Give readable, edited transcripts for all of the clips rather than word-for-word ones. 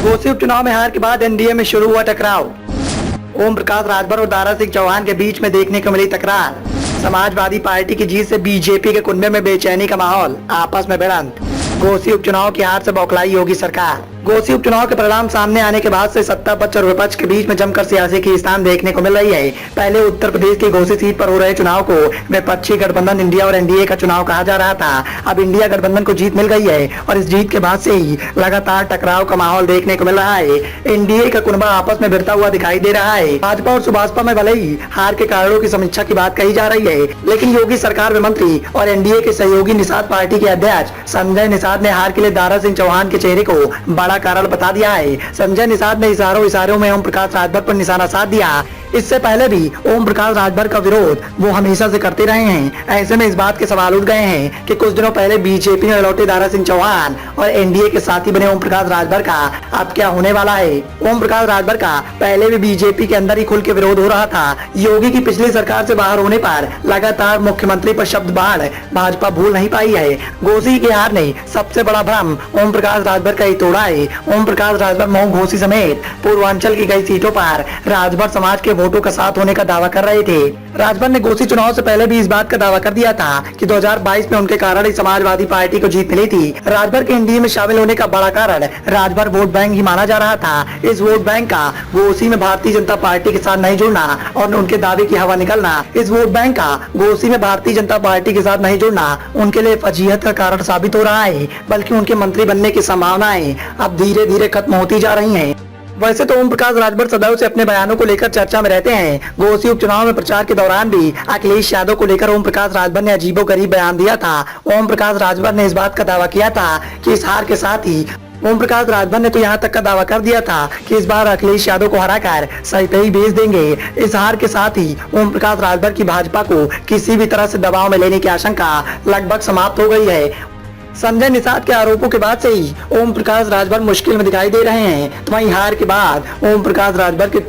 घोसी उपचुनाव में हार के बाद एनडीए में शुरू हुआ टकराव। ओम प्रकाश राजभर और दारा सिंह चौहान के बीच में देखने को मिली तकरार। समाजवादी पार्टी की जीत से बीजेपी के कुनबे में बेचैनी का माहौल, आपस में भिड़ंत। घोसी उपचुनाव की हार से बौखलाई योगी सरकार। घोसी उपचुनाव के परिणाम सामने आने के बाद से सत्ता पक्ष और विपक्ष के बीच में जमकर सियासी खींचतान देखने को मिल रही है। पहले उत्तर प्रदेश की घोसी सीट पर हो रहे चुनाव को विपक्षी गठबंधन इंडिया और एनडीए का चुनाव कहा जा रहा था। अब इंडिया गठबंधन को जीत मिल गई है और इस जीत के बाद से ही लगातार टकराव का माहौल देखने को मिल रहा है। एनडीए का कुनबा आपस में भिड़ता हुआ दिखाई दे रहा है। भाजपा और सुभाषपा में भले ही हार के कारणों की समीक्षा की बात कही जा रही है, लेकिन योगी सरकार में मंत्री और एनडीए के सहयोगी निषाद पार्टी के अध्यक्ष संजय निषाद ने हार के लिए दारा सिंह चौहान के चेहरे को बड़ा कारण बता दिया है। संजय निषाद ने इशारों में ओम प्रकाश राजभर पर निशाना साध दिया। इससे पहले भी ओम प्रकाश राजभर का विरोध वो हमेशा से करते रहे हैं। ऐसे में इस बात के सवाल उठ गए हैं कि कुछ दिनों पहले बीजेपी में लौटे दारा सिंह चौहान और एनडीए के साथी बने ओम प्रकाश राजभर का अब क्या होने वाला है। ओम प्रकाश राजभर का पहले भी बीजेपी के अंदर ही खुल के विरोध हो रहा था। योगी की पिछली सरकार से बाहर होने पर लगातार मुख्यमंत्री पर शब्द बाढ़ भाजपा भूल नहीं पाई है। घोसी की हार ने सबसे बड़ा भ्रम ओम प्रकाश राजभर का ही तोड़ा है। ओम प्रकाश राजभर मऊ, घोसी समेत पूर्वांचल की कई सीटों पर राजभर समाज के वोटों का साथ होने का दावा कर रहे थे। राजभर ने घोसी चुनाव से पहले भी इस बात का दावा कर दिया था कि 2022 में उनके कारण ही समाजवादी पार्टी को जीत मिली थी। राजभर के एनडीए में शामिल होने का बड़ा कारण राजभर वोट बैंक ही माना जा रहा था। इस वोट बैंक का घोसी में भारतीय जनता पार्टी के साथ नहीं जुड़ना और उनके दावे की हवा निकलना, इस वोट बैंक का घोसी में भारतीय जनता पार्टी के साथ नहीं जुड़ना उनके लिए फजीहत का कारण साबित हो रहा है। बल्कि उनके मंत्री बनने की संभावनाएं अब धीरे धीरे खत्म होती जा रही हैं। वैसे तो ओम प्रकाश राजभर सदैव से अपने बयानों को लेकर चर्चा में रहते हैं। घोसी उपचुनाव में प्रचार के दौरान भी अखिलेश यादव को लेकर ओम प्रकाश राजभर ने अजीबोगरीब बयान दिया था। ओम प्रकाश राजभर ने इस बात का दावा किया था कि इस हार के साथ ही ओम प्रकाश राजभर ने तो यहाँ तक का दावा कर दिया था कि इस बार अखिलेश यादव को हराकर सही पे ही भेज देंगे। इस हार के साथ ही ओम प्रकाश राजभर की भाजपा को किसी भी तरह से दबाव में लेने की आशंका लगभग समाप्त हो गई है। संजय निषाद के आरोपों के बाद से ही ओम प्रकाश राजभर मुश्किल में दिखाई दे रहे हैं। तो वहीं हार के बाद ओम प्रकाश राजभर के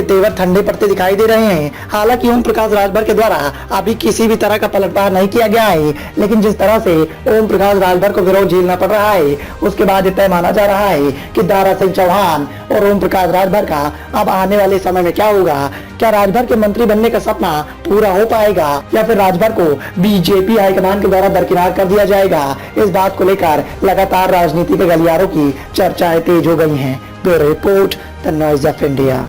तेवर ठंडे पड़ते दिखाई दे रहे हैं। हालांकि ओम प्रकाश राजभर के द्वारा अभी किसी भी तरह का पलटवार नहीं किया गया है, लेकिन जिस तरह से ओम प्रकाश राजभर को विरोध झेलना पड़ रहा है उसके बाद तय माना जा रहा है कि दारा सिंह चौहान और ओम प्रकाश राजभर का अब आने वाले समय में क्या होगा। क्या राजभर के मंत्री बनने का सपना पूरा हो पाएगा या फिर राजभर को बीजेपी हाईकमान के द्वारा दरकिनार कर दिया जाएगा। इस बात को लेकर लगातार राजनीति के गलियारों की चर्चाएं तेज हो गई हैं। Bureau report, the noise of India.